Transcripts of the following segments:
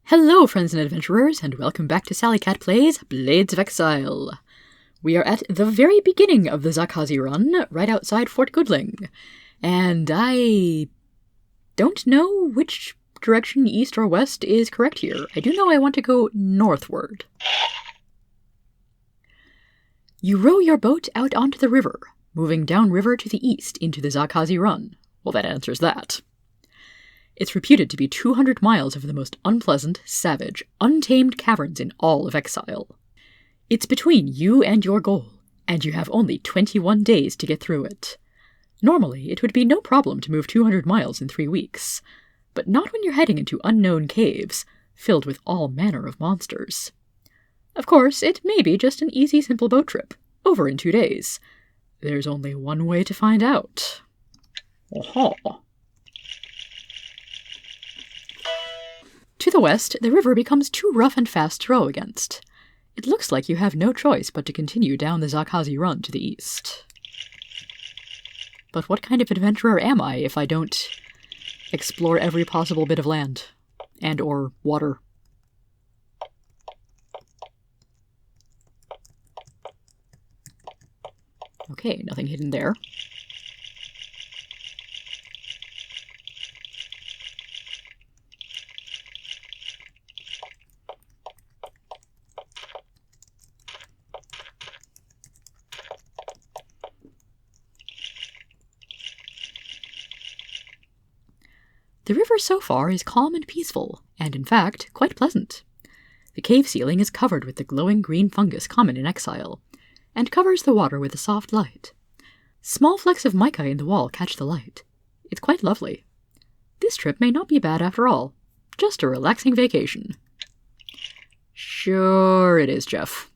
Hello, friends and adventurers, and welcome back to Sally Cat Plays Blades of Exile. We are at the very beginning of the za-khazi run, right outside Fort Goodling, and I don't know which direction east or west is correct here. I do know I want to go northward. You row your boat out onto the river, moving downriver to the east into the za-khazi run. Well, that answers that. It's reputed to be 200 miles of the most unpleasant, savage, untamed caverns in all of Exile. It's between you and your goal, and you have only 21 days to get through it. Normally, it would be no problem to move 200 miles in 3 weeks, but not when you're heading into unknown caves, filled with all manner of monsters. Of course, it may be just an easy, simple boat trip, over in 2 days. There's only one way to find out. Aha! To the west, the river becomes too rough and fast to row against. It looks like you have no choice but to continue down the za-khazi run to the east. But what kind of adventurer am I if I don't explore every possible bit of land and or water? Okay, nothing hidden there. The river so far is calm and peaceful, and in fact, quite pleasant. The cave ceiling is covered with the glowing green fungus common in Exile, and covers the water with a soft light. Small flecks of mica in the wall catch the light. It's quite lovely. This trip may not be bad after all. Just a relaxing vacation. Sure it is, Jeff.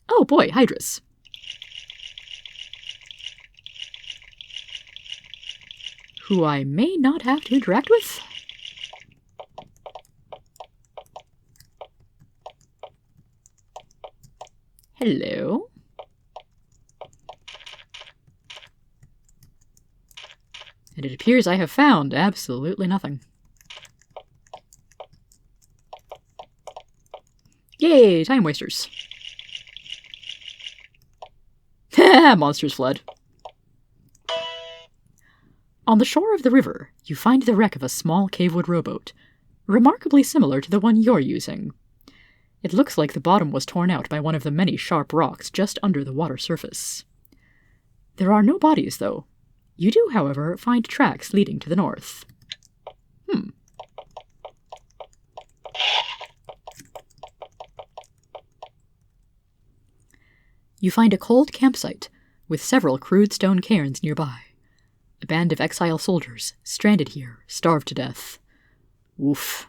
Oh boy, Hydras. Who I may not have to interact with? Hello? And it appears I have found absolutely nothing. Yay, time wasters. Monsters fled. On the shore of the river, you find the wreck of a small cavewood rowboat, remarkably similar to the one you're using. It looks like the bottom was torn out by one of the many sharp rocks just under the water surface. There are no bodies, though. You do, however, find tracks leading to the north. You find a cold campsite, with several crude stone cairns nearby. A band of exile soldiers, stranded here, starved to death. Oof.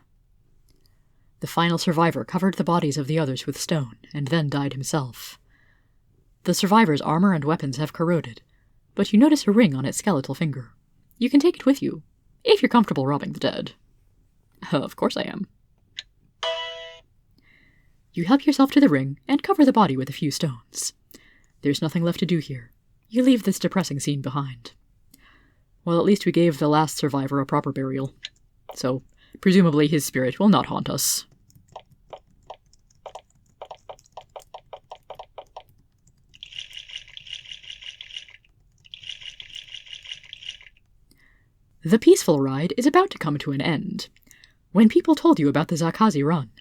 The final survivor covered the bodies of the others with stone, and then died himself. The survivor's armor and weapons have corroded, but you notice a ring on its skeletal finger. You can take it with you, if you're comfortable robbing the dead. Of course I am. You help yourself to the ring, and cover the body with a few stones. There's nothing left to do here. You leave this depressing scene behind. Well, at least we gave the last survivor a proper burial, so presumably his spirit will not haunt us. The peaceful ride is about to come to an end. When people told you about the za-khazi run,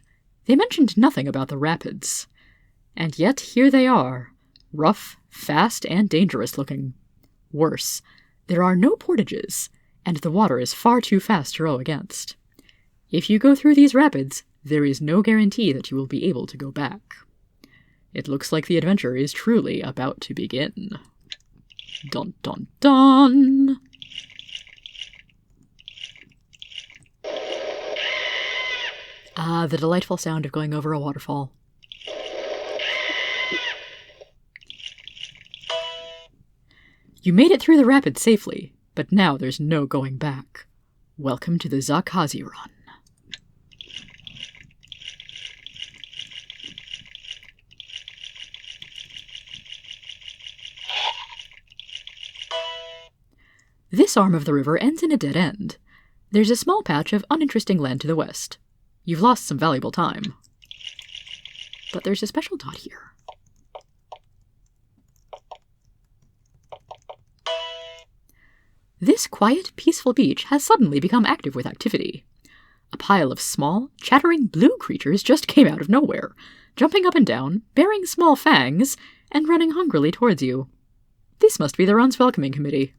they mentioned nothing about the rapids. And yet here they are, rough, fast, and dangerous looking. Worse, there are no portages, and the water is far too fast to row against. If you go through these rapids, there is no guarantee that you will be able to go back. It looks like the adventure is truly about to begin. Dun dun dun! Ah, the delightful sound of going over a waterfall. You made it through the rapids safely, but now there's no going back. Welcome to the za-khazi run. This arm of the river ends in a dead end. There's a small patch of uninteresting land to the west. You've lost some valuable time. But there's a special dot here. This quiet, peaceful beach has suddenly become active with activity. A pile of small, chattering blue creatures just came out of nowhere, jumping up and down, bearing small fangs, and running hungrily towards you. This must be the run's welcoming committee.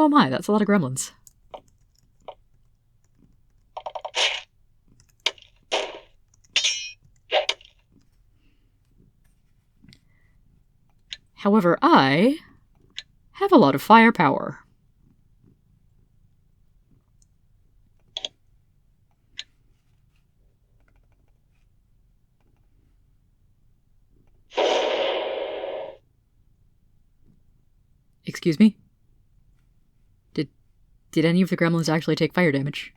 Oh my, that's a lot of gremlins. However, I have a lot of firepower. Excuse me? Did any of the gremlins actually take fire damage?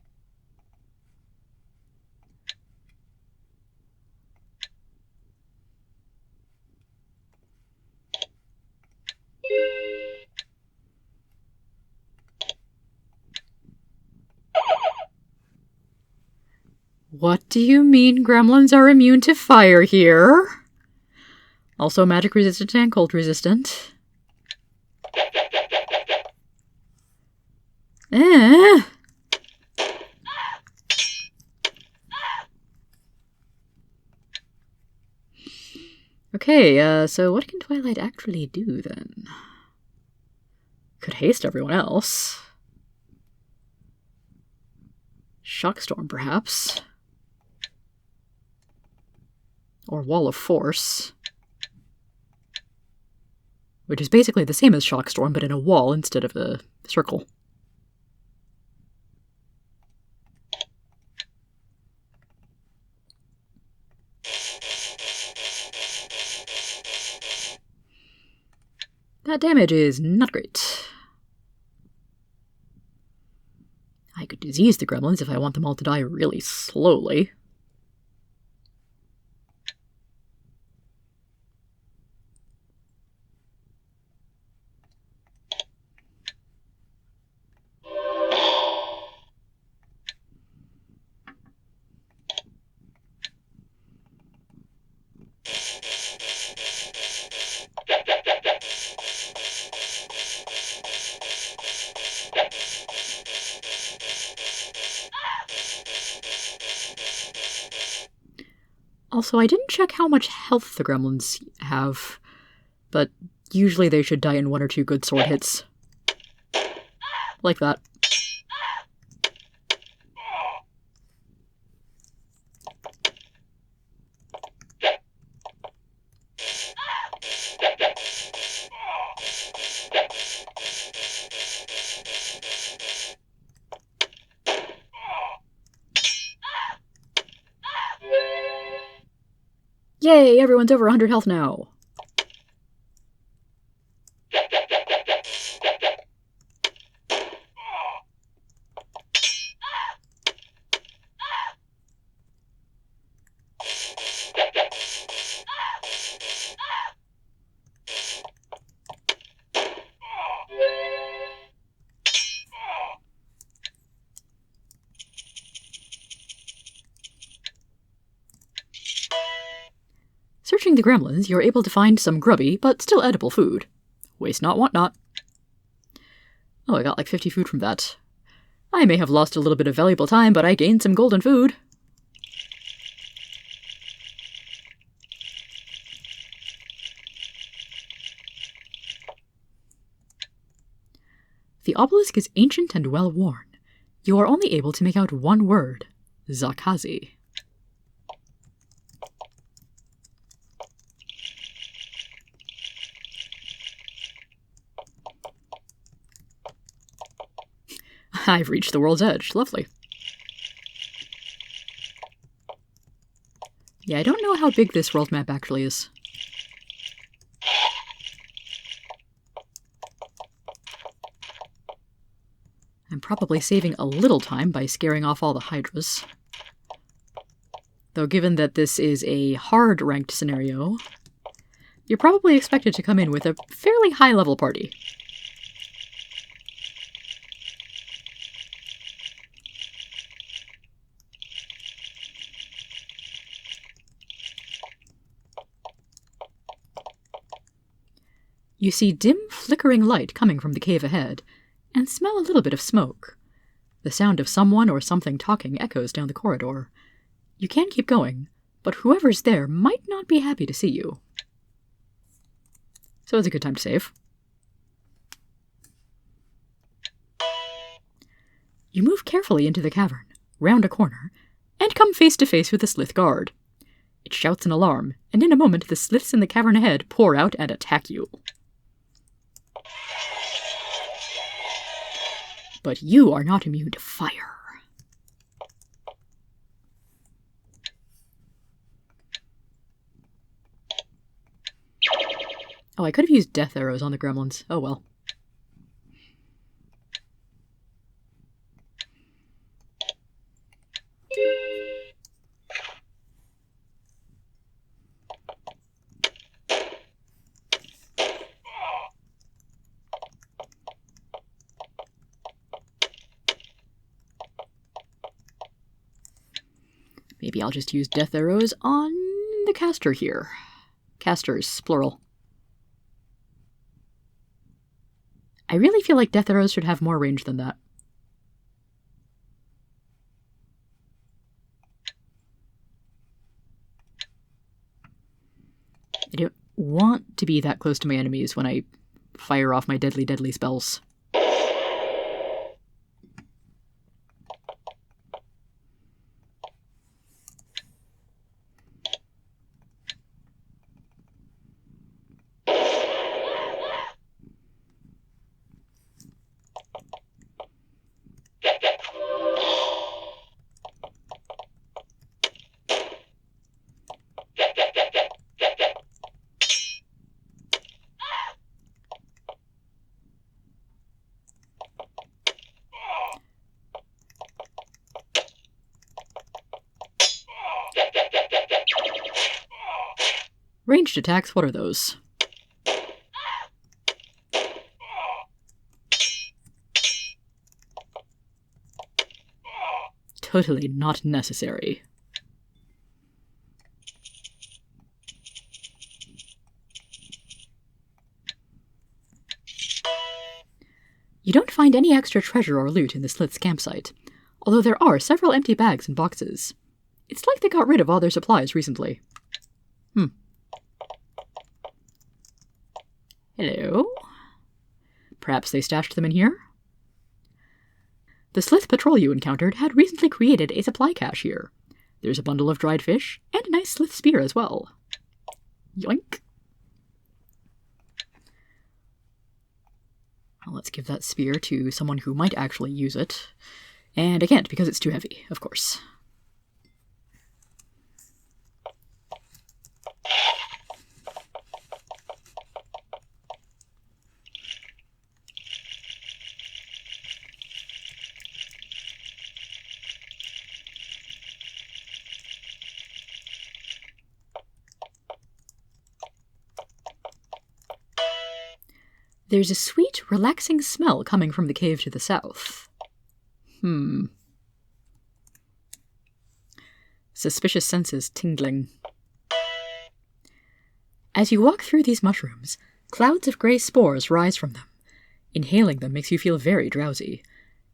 What do you mean gremlins are immune to fire here? Also magic resistant and cold resistant. Okay, so what can Twilight actually do then? Could haste everyone else. Shockstorm, perhaps. Or Wall of Force. Which is basically the same as Shockstorm, but in a wall instead of a circle. That damage is not great. I could disease the gremlins if I want them all to die really slowly. Also, I didn't check how much health the gremlins have, but usually they should die in 1 or 2 good sword hits. Like that. Yay, everyone's over 100 health now. Searching the gremlins, you're able to find some grubby, but still edible food. Waste not, want not. Oh, I got like 50 food from that. I may have lost a little bit of valuable time, but I gained some golden food. The obelisk is ancient and well-worn. You are only able to make out one word, za-khazi. I've reached the world's edge. Lovely. Yeah, I don't know how big this world map actually is. I'm probably saving a little time by scaring off all the hydras. Though given that this is a hard ranked scenario, You're probably expected to come in with a fairly high-level party. You see dim, flickering light coming from the cave ahead, and smell a little bit of smoke. The sound of someone or something talking echoes down the corridor. You can keep going, but whoever's there might not be happy to see you. So it's a good time to save. You move carefully into the cavern, round a corner, and come face to face with the Slith guard. It shouts an alarm, and in a moment the Sliths in the cavern ahead pour out and attack you. But you are not immune to fire. Oh, I could have used death arrows on the gremlins. Oh well. Maybe I'll just use death arrows on the caster here. Casters, plural. I really feel like death arrows should have more range than that. I don't want to be that close to my enemies when I fire off my deadly, deadly spells. Ranged attacks, what are those? Totally not necessary. You don't find any extra treasure or loot in the Slith's campsite, although there are several empty bags and boxes. It's like they got rid of all their supplies recently. Hello? Perhaps they stashed them in here? The Slith patrol you encountered had recently created a supply cache here. There's a bundle of dried fish, and a nice Slith spear as well. Yoink. Well, let's give that spear to someone who might actually use it. And I can't because it's too heavy, of course. There's a sweet, relaxing smell coming from the cave to the south. Suspicious senses tingling. As you walk through these mushrooms, clouds of grey spores rise from them. Inhaling them makes you feel very drowsy.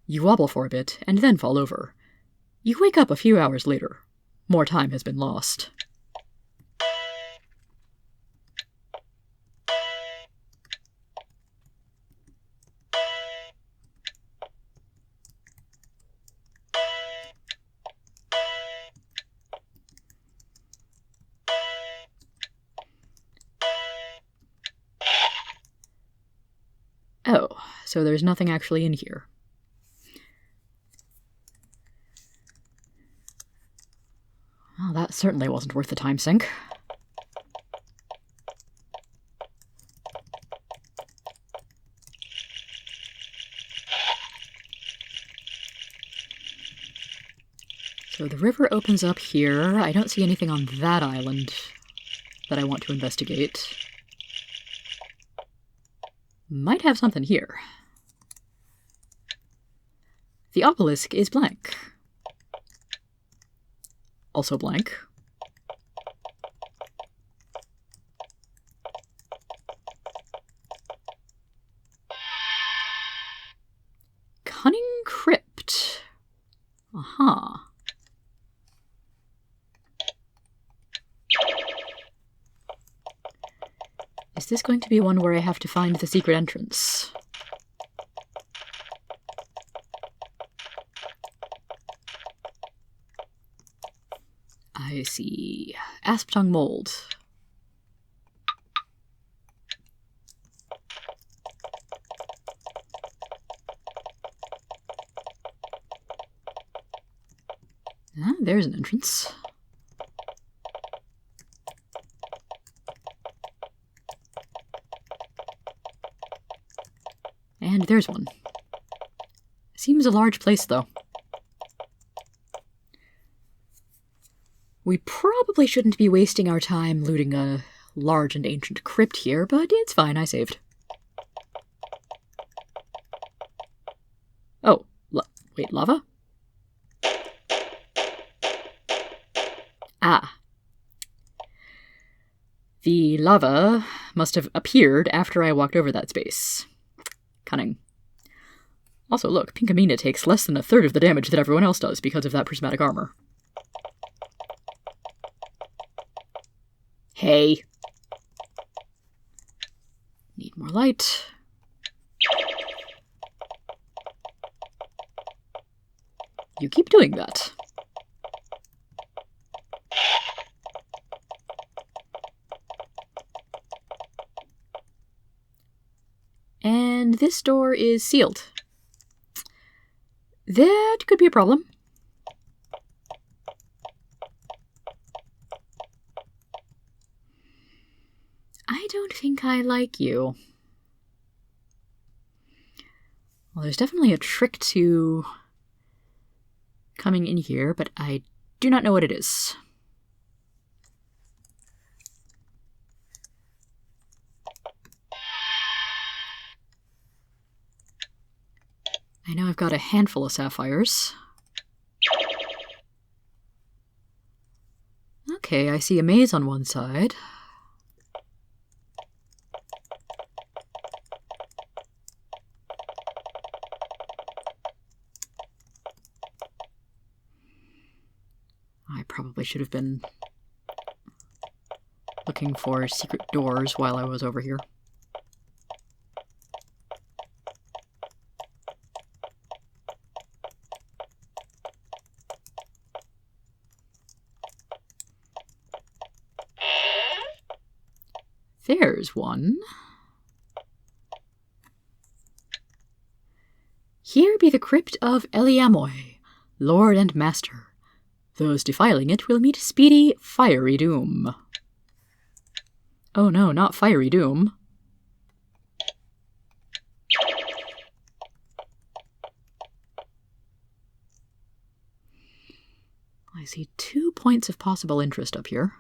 You wobble for a bit, and then fall over. You wake up a few hours later. More time has been lost. Oh, so there's nothing actually in here. Well, that certainly wasn't worth the time sink. So the river opens up here. I don't see anything on that island that I want to investigate. Might have something here. The obelisk is blank. Also blank. Cunning Crypt. Aha. Is this going to be one where I have to find the secret entrance? I see. Asp tongue mold. Ah, there's an entrance. And there's one. Seems a large place, though. We probably shouldn't be wasting our time looting a large and ancient crypt here, but it's fine, I saved. Oh, wait, lava? Ah. The lava must have appeared after I walked over that space. Cunning. Also, look, Pinkamena takes less than a third of the damage that everyone else does because of that prismatic armor. Hey. Need more light. You keep doing that. And this door is sealed. That could be a problem. I don't think I like you. Well, there's definitely a trick to coming in here, but I do not know what it is. I know I've got a handful of sapphires. Okay, I see a maze on one side. I probably should have been looking for secret doors while I was over here. There's one. Here be the crypt of Eliamoy, Lord and Master. Those defiling it will meet speedy, fiery doom. Oh no, not fiery doom. I see 2 points of possible interest up here.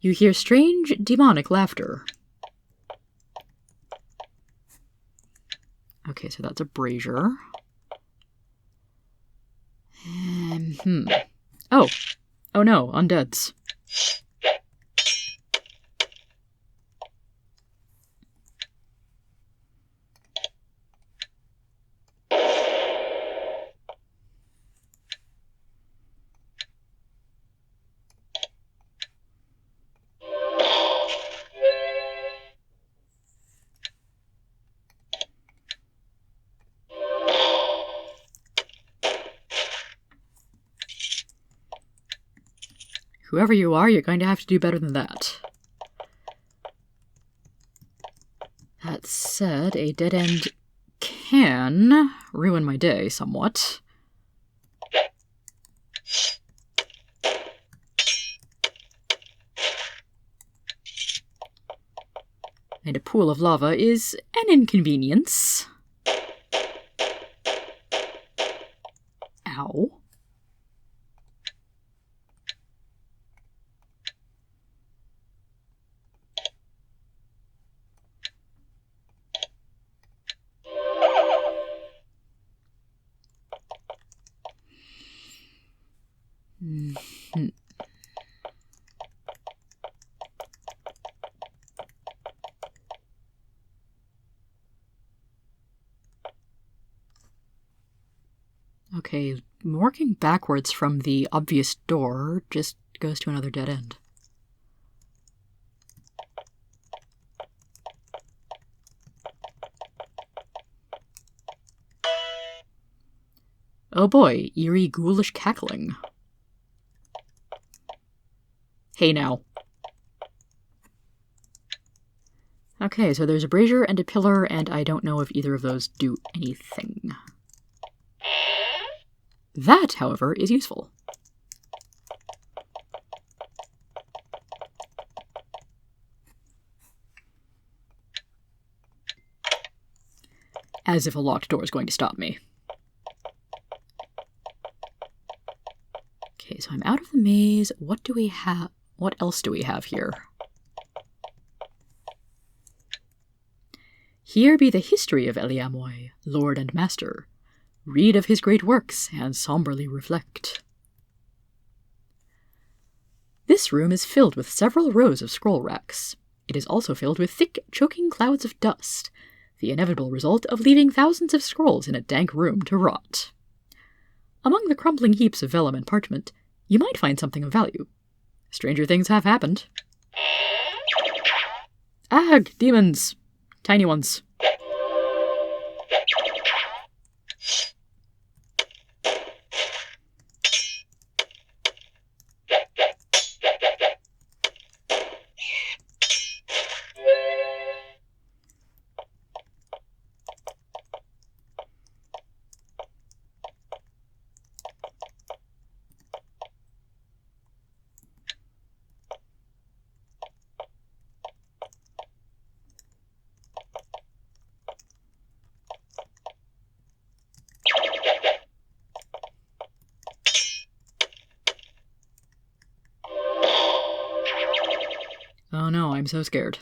You hear strange, demonic laughter. Okay, so that's a brazier. Oh. Oh no, undeads. Whoever you are, you're going to have to do better than that. That said, a dead end can ruin my day somewhat. And a pool of lava is an inconvenience. Ow. Okay, working backwards from the obvious door just goes to another dead end. Oh boy, eerie ghoulish cackling. Hey now. Okay, so there's a brazier and a pillar, and I don't know if either of those do anything. That, however, is useful. As if a locked door is going to stop me. Okay, so I'm out of the maze. What do we have? What else do we have here? Here be the history of Eliamoy, lord and master. Read of his great works, and somberly reflect. This room is filled with several rows of scroll racks. It is also filled with thick, choking clouds of dust, the inevitable result of leaving thousands of scrolls in a dank room to rot. Among the crumbling heaps of vellum and parchment, you might find something of value. Stranger things have happened. Ag, demons! Tiny ones. Oh no, I'm so scared.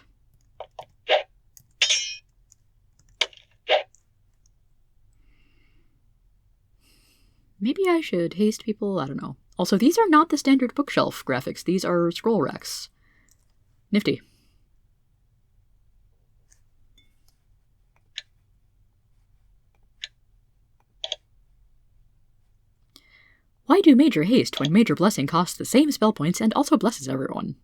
Maybe I should haste people? I don't know. Also, these are not the standard bookshelf graphics. These are scroll racks. Nifty. Why do Major haste when Major Blessing costs the same spell points and also blesses everyone?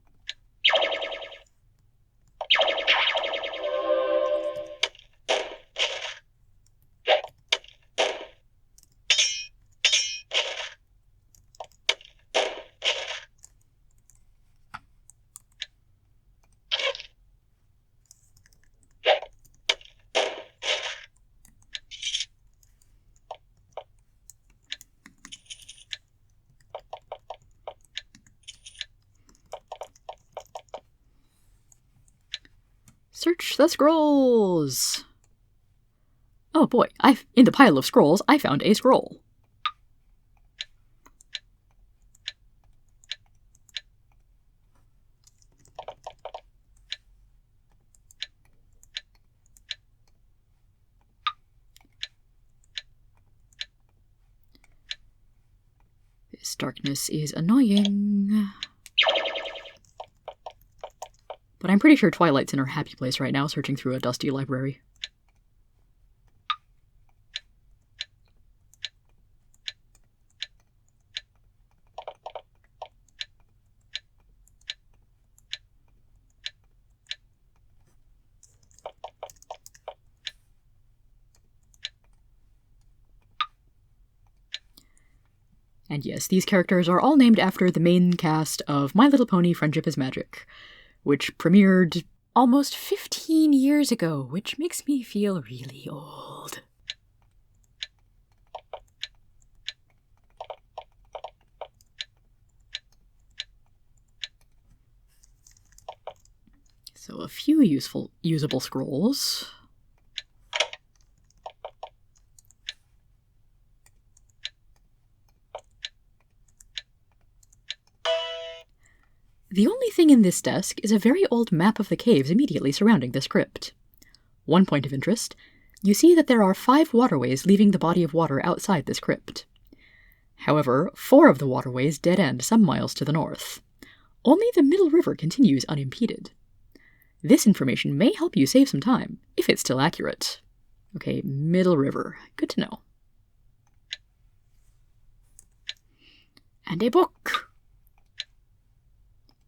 Search the scrolls! Oh boy, in the pile of scrolls, I found a scroll. This darkness is annoying. But I'm pretty sure Twilight's in her happy place right now, searching through a dusty library. And yes, these characters are all named after the main cast of My Little Pony: Friendship is Magic, which premiered almost 15 years ago, which makes me feel really old. So a few usable scrolls. The only thing in this desk is a very old map of the caves immediately surrounding this crypt. One point of interest, you see that there are 5 waterways leaving the body of water outside this crypt. However, 4 of the waterways dead end some miles to the north. Only the middle river continues unimpeded. This information may help you save some time, if it's still accurate. Okay, middle river. Good to know. And a book.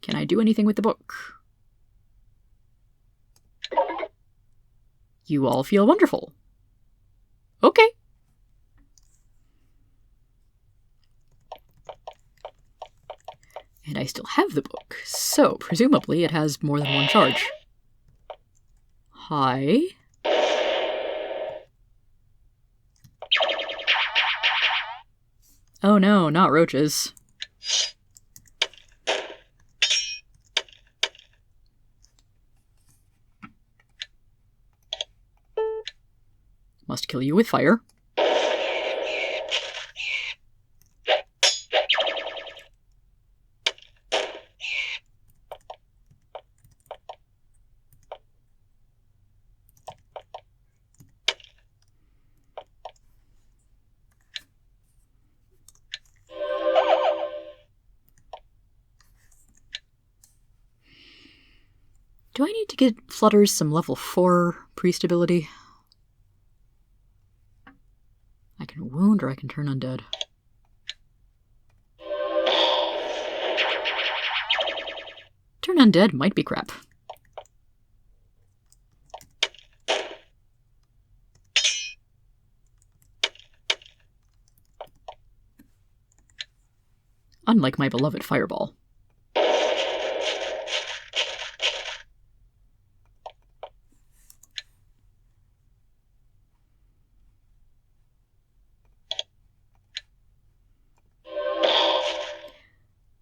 Can I do anything with the book? You all feel wonderful. Okay. And I still have the book, so presumably it has more than one charge. Hi. Oh no, not roaches. Must kill you with fire. Do I need to get Flutters some level 4 priest ability? I can wound or I can turn undead. Turn undead might be crap. Unlike my beloved fireball.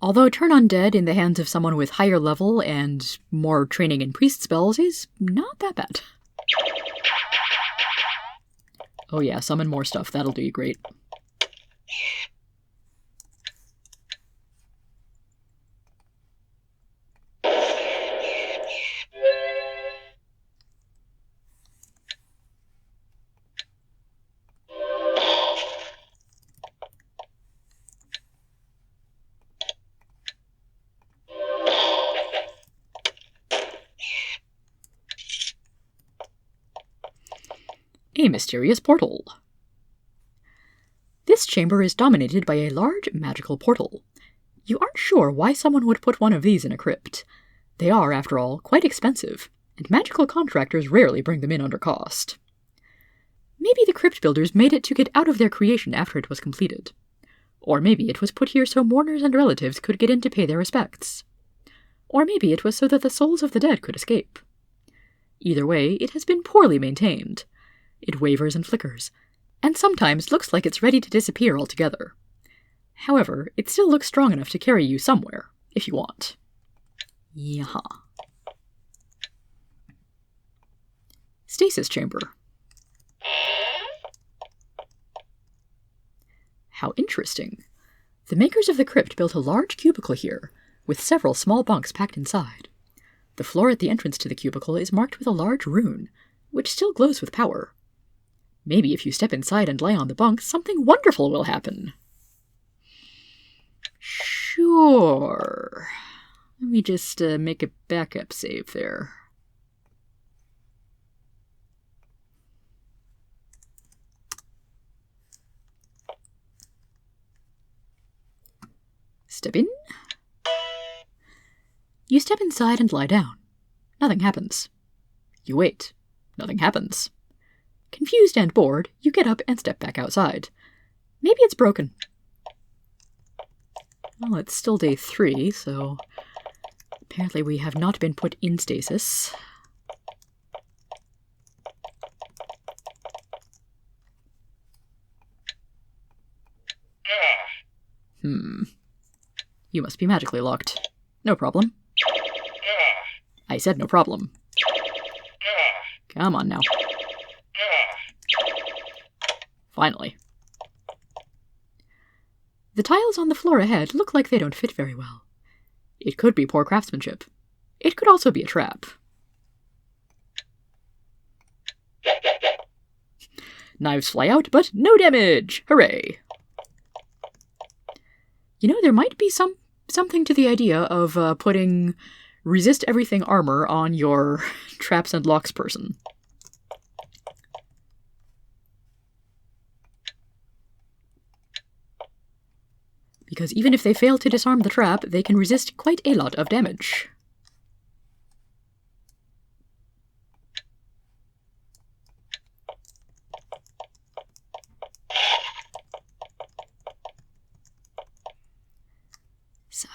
Although turn undead in the hands of someone with higher level and more training in priest spells is not that bad. Oh yeah, summon more stuff, that'll do you great. A mysterious portal. This chamber is dominated by a large magical portal. You aren't sure why someone would put one of these in a crypt. They are, after all, quite expensive, and magical contractors rarely bring them in under cost. Maybe the crypt builders made it to get out of their creation after it was completed. Or maybe it was put here so mourners and relatives could get in to pay their respects. Or maybe it was so that the souls of the dead could escape. Either way, it has been poorly maintained. It wavers and flickers, and sometimes looks like it's ready to disappear altogether. However, it still looks strong enough to carry you somewhere, if you want. Yaha. Stasis chamber. How interesting. The makers of the crypt built a large cubicle here, with several small bunks packed inside. The floor at the entrance to the cubicle is marked with a large rune, which still glows with power. Maybe if you step inside and lie on the bunk, something wonderful will happen. Sure. Let me just make a backup save there. Step in. You step inside and lie down. Nothing happens. You wait. Nothing happens. Confused and bored, you get up and step back outside. Maybe it's broken. Well, it's still day 3, so apparently we have not been put in stasis. You must be magically locked. No problem. I said no problem. Come on now. Finally. The tiles on the floor ahead look like they don't fit very well. It could be poor craftsmanship. It could also be a trap. Knives fly out, but no damage! Hooray! You know, there might be something to the idea of putting resist everything armor on your traps and locks person. because even if they fail to disarm the trap, they can resist quite a lot of damage. Sigh.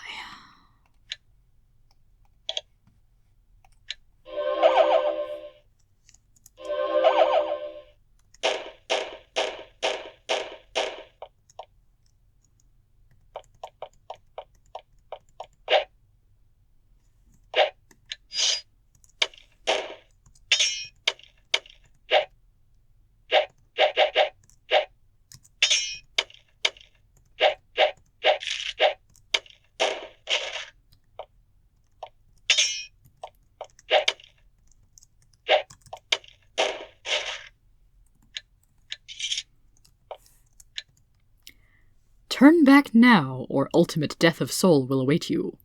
Turn back now, or ultimate death of soul will await you.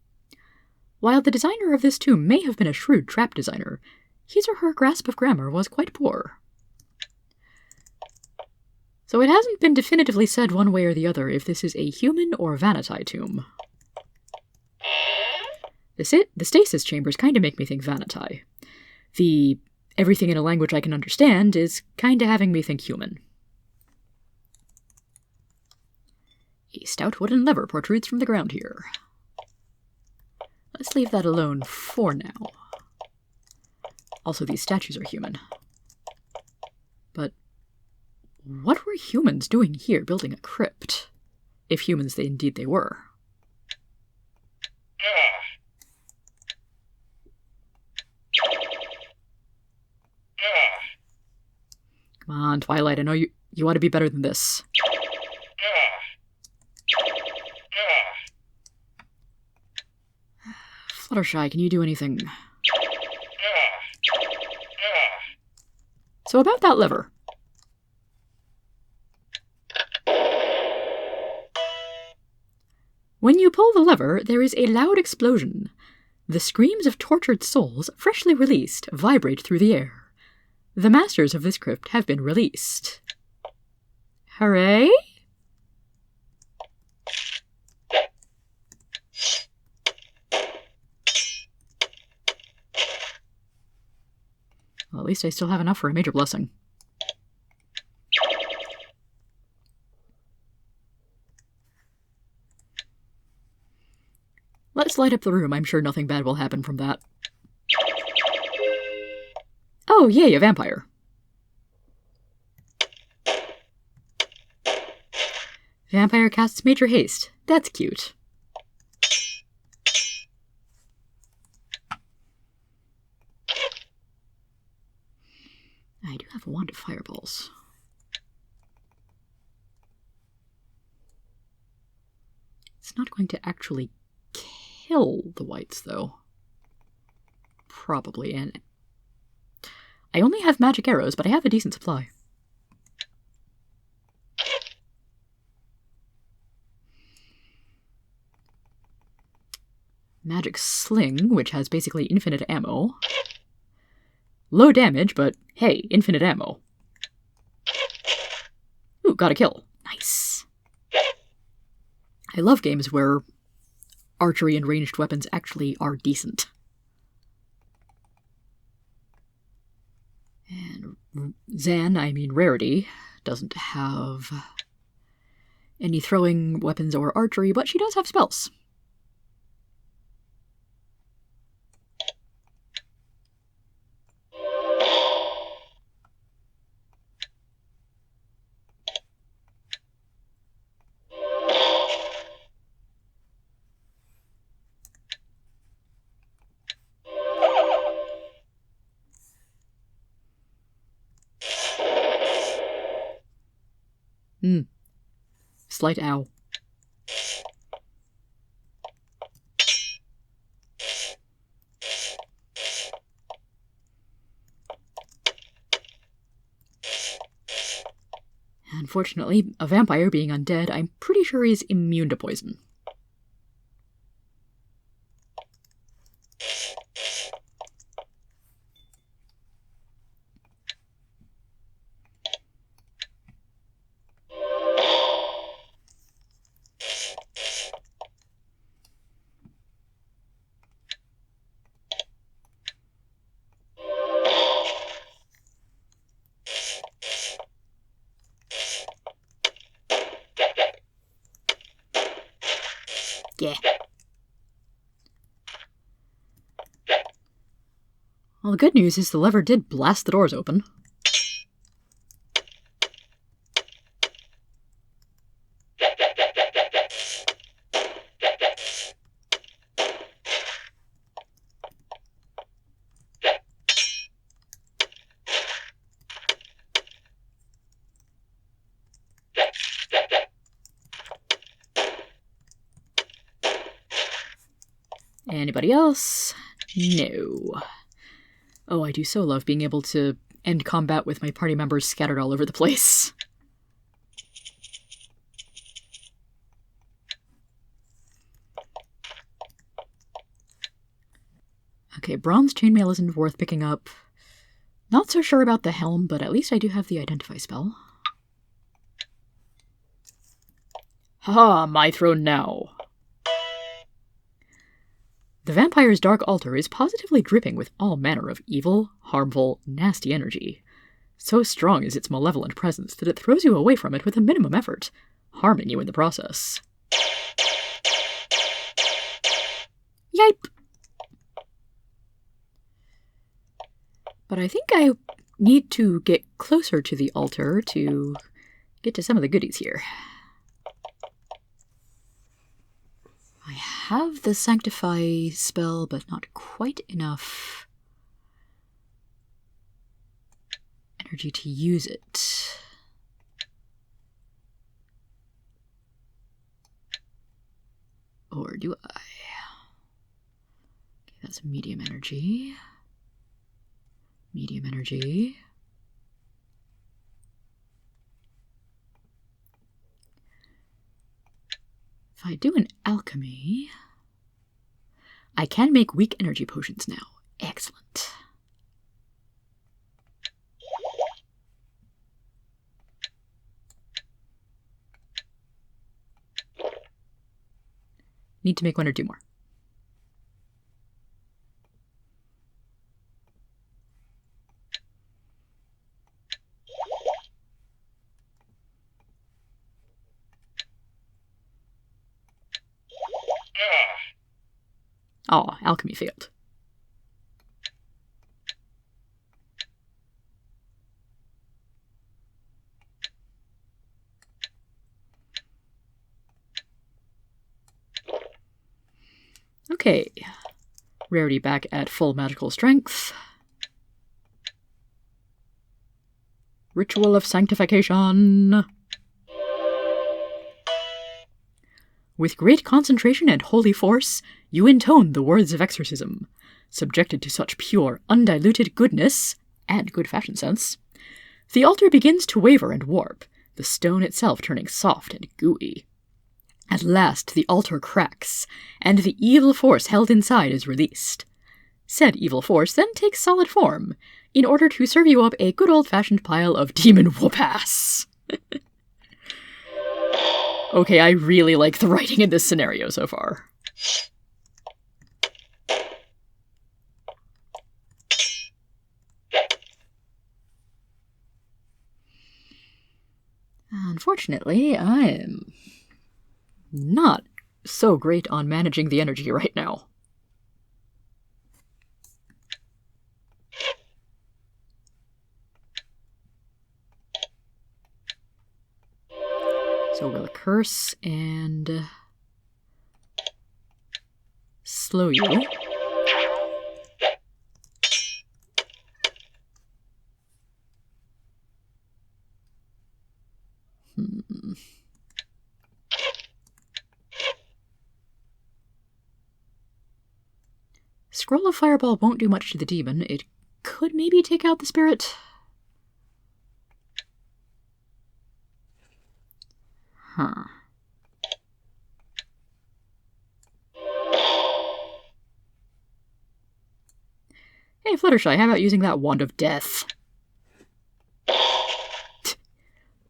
While the designer of this tomb may have been a shrewd trap designer, his or her grasp of grammar was quite poor. So it hasn't been definitively said one way or the other if this is a human or Vanatai tomb. The stasis chambers kind of make me think Vanatai. The everything in a language I can understand is kind of having me think human. A stout wooden lever protrudes from the ground here. Let's leave that alone for now. Also, these statues are human. But what were humans doing here building a crypt? If humans indeed they were. Come on, Twilight, I know you ought to be better than this. Fluttershy, can you do anything? So about that lever. When you pull the lever, there is a loud explosion. The screams of tortured souls, freshly released, vibrate through the air. The masters of this crypt have been released. Hooray? Well, at least I still have enough for a major blessing. Let's light up the room. I'm sure nothing bad will happen from that. Oh, yay, a vampire. Vampire casts Major Haste. That's cute. I do have a wand of fireballs. It's not going to actually kill the whites, though. Probably, and I only have magic arrows, but I have a decent supply. Magic sling, which has basically infinite ammo. Low damage, but hey, infinite ammo. Ooh, got a kill. Nice. I love games where archery and ranged weapons actually are decent. And Zan, I mean Rarity, doesn't have any throwing weapons or archery, but she does have spells. Slight ow. Unfortunately, a vampire being undead, I'm pretty sure he's immune to poison. Yeah. Well, the good news is the lever did blast the doors open. Anybody else? No. Oh, I do so love being able to end combat with my party members scattered all over the place. Okay, bronze chainmail isn't worth picking up. Not so sure about the helm, but at least I do have the identify spell. Haha, my throne now. The vampire's dark altar is positively dripping with all manner of evil, harmful, nasty energy. So strong is its malevolent presence that it throws you away from it with a minimum effort, harming you in the process. Yipe! But I think I need to get closer to the altar to get to some of the goodies here. I have the Sanctify spell, but not quite enough energy to use it. Or do I? Okay, that's medium energy. Medium energy. If I do an alchemy, I can make weak energy potions now. Excellent. Need to make one or two more. Oh, alchemy failed. Okay. Rarity back at full magical strength. Ritual of Sanctification. With great concentration and holy force, you intone the words of exorcism. Subjected to such pure, undiluted goodness, and good fashion sense, the altar begins to waver and warp, the stone itself turning soft and gooey. At last the altar cracks, and the evil force held inside is released. Said evil force then takes solid form, in order to serve you up a good old-fashioned pile of demon whoop-ass. Okay, I really like the writing in this scenario so far. Unfortunately, I am not so great on managing the energy right now. So we'll curse and slow you. Scroll of Fireball won't do much to the demon. It could maybe take out the spirit. Huh. Hey, Fluttershy, how about using that Wand of Death?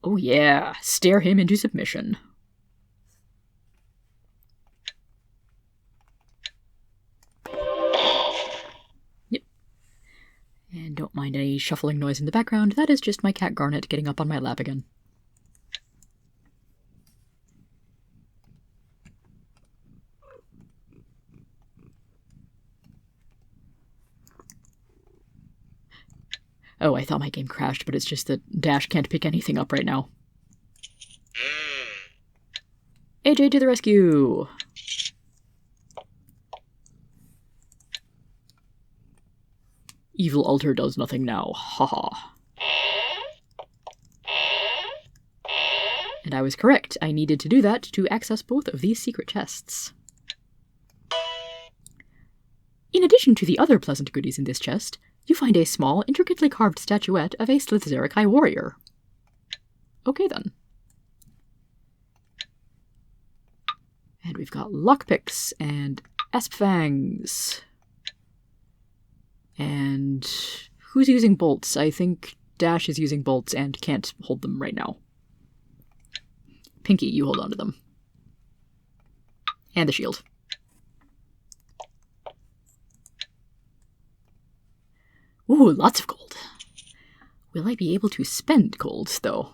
Oh yeah, stare him into submission. Yep. And don't mind any shuffling noise in the background, that is just my cat Garnet getting up on my lap again. Oh, I thought my game crashed, but it's just that Dash can't pick anything up right now. AJ to the rescue! Evil altar does nothing now. Haha. And I was correct. I needed to do that to access both of these secret chests. In addition to the other pleasant goodies in this chest, you find a small, intricately carved statuette of a Slith za-khazi warrior. Okay then. And we've got lockpicks and asp fangs. And who's using bolts? I think Dash is using bolts and can't hold them right now. Pinky, you hold on to them. And the shield. Ooh, lots of gold. Will I be able to spend gold, though?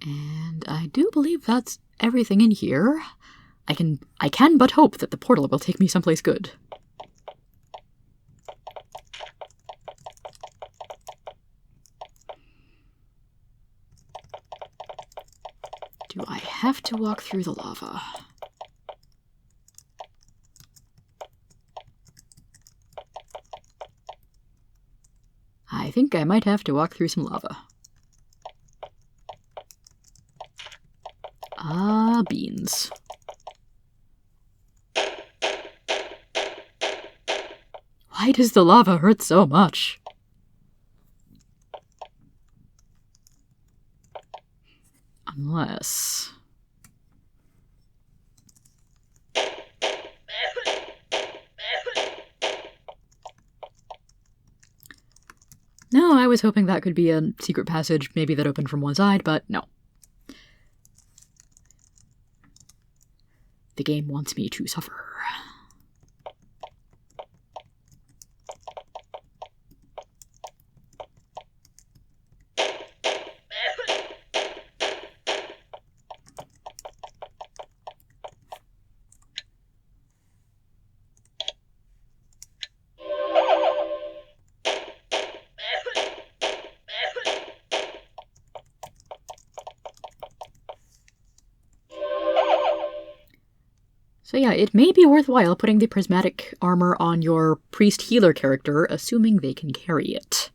And I do believe that's everything in here. I can but hope that the portal will take me someplace good. Do I have to walk through the lava? I think I might have to walk through some lava. Ah, beans. Why does the lava hurt so much? Unless... No, I was hoping that could be a secret passage, maybe that opened from one side, but no. The game wants me to suffer. So yeah, it may be worthwhile putting the prismatic armor on your priest healer character, assuming they can carry it.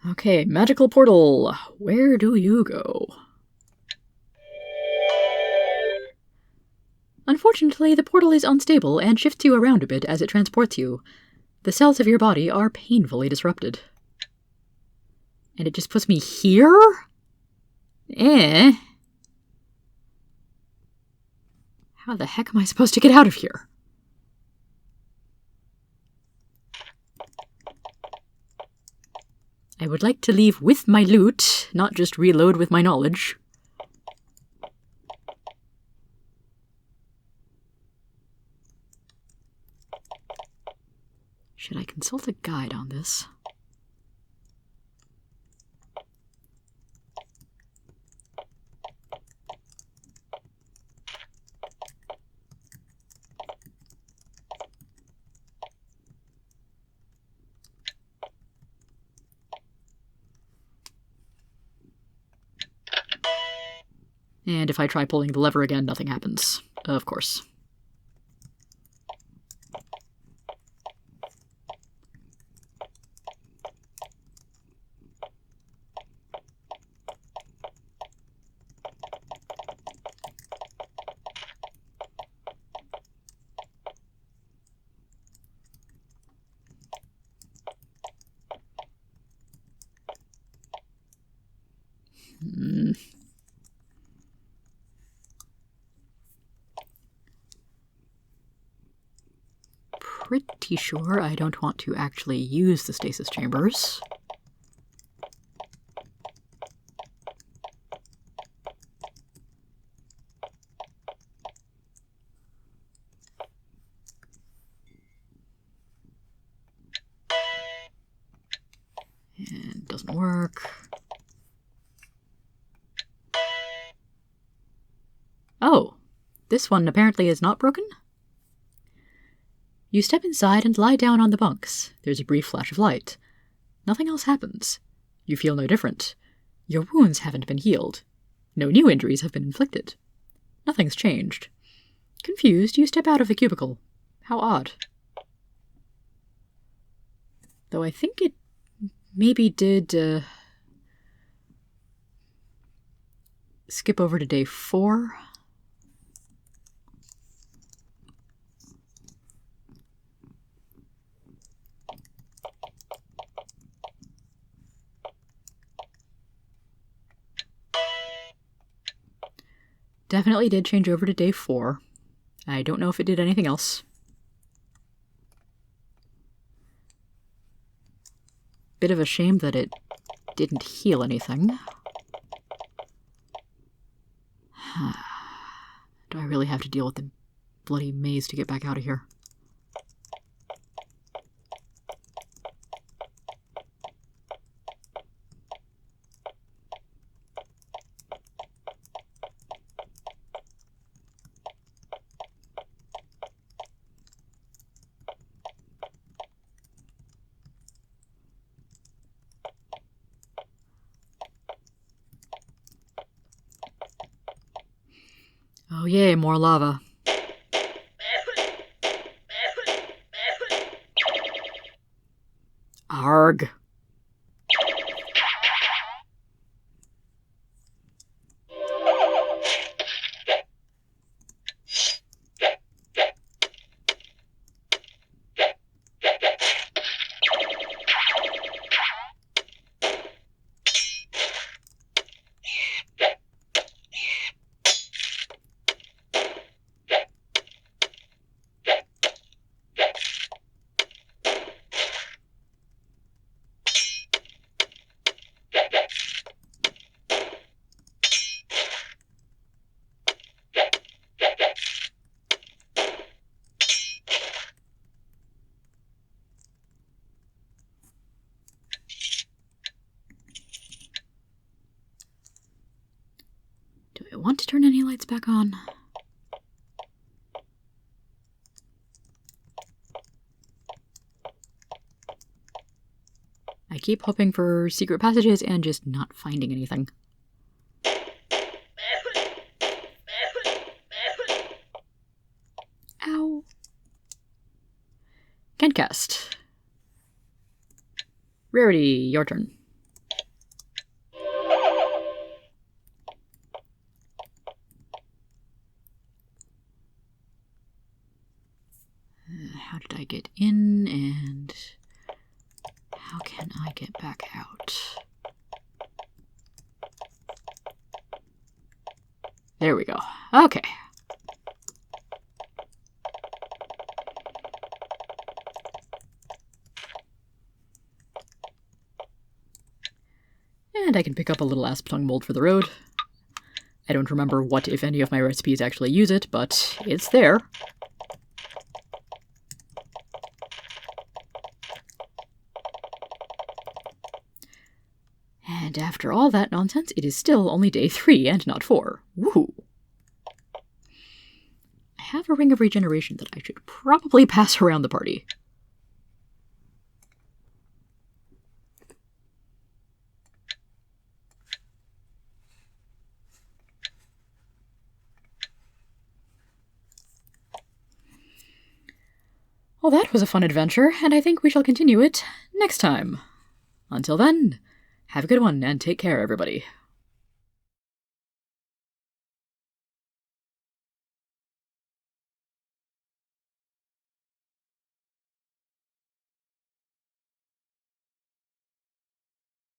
Okay, magical portal. Where do you go? Unfortunately, the portal is unstable and shifts you around a bit as it transports you. The cells of your body are painfully disrupted. And it just puts me here? How the heck am I supposed to get out of here? I would like to leave with my loot, not just reload with my knowledge. Should I consult a guide on this? And if I try pulling the lever again, nothing happens. Of course. Pretty sure I don't want to actually use the stasis chambers. This one apparently is not broken. You step inside and lie down on the bunks. There's a brief flash of light. Nothing else happens. You feel no different. Your wounds haven't been healed. No new injuries have been inflicted. Nothing's changed. Confused, you step out of the cubicle. How odd. Though I think it maybe did skip over to day 4. Definitely did change over to day 4. I don't know if it did anything else. Bit of a shame that it didn't heal anything. Do I really have to deal with the bloody maze to get back out of here? Oh yay, more lava. Arg. Do I want to turn any lights back on? I keep hoping for secret passages and just not finding anything. Ow. Kentcast. Rarity, your turn. How did I get in, and how can I get back out? There we go. Okay. And I can pick up a little asp-tongue mold for the road. I don't remember what, if any, of my recipes actually use it, but it's there. And after all that nonsense, it is still only day 3 and not 4. Woohoo! I have a ring of regeneration that I should probably pass around the party. Well, that was a fun adventure, and I think we shall continue it next time. Until then, have a good one, and take care, everybody.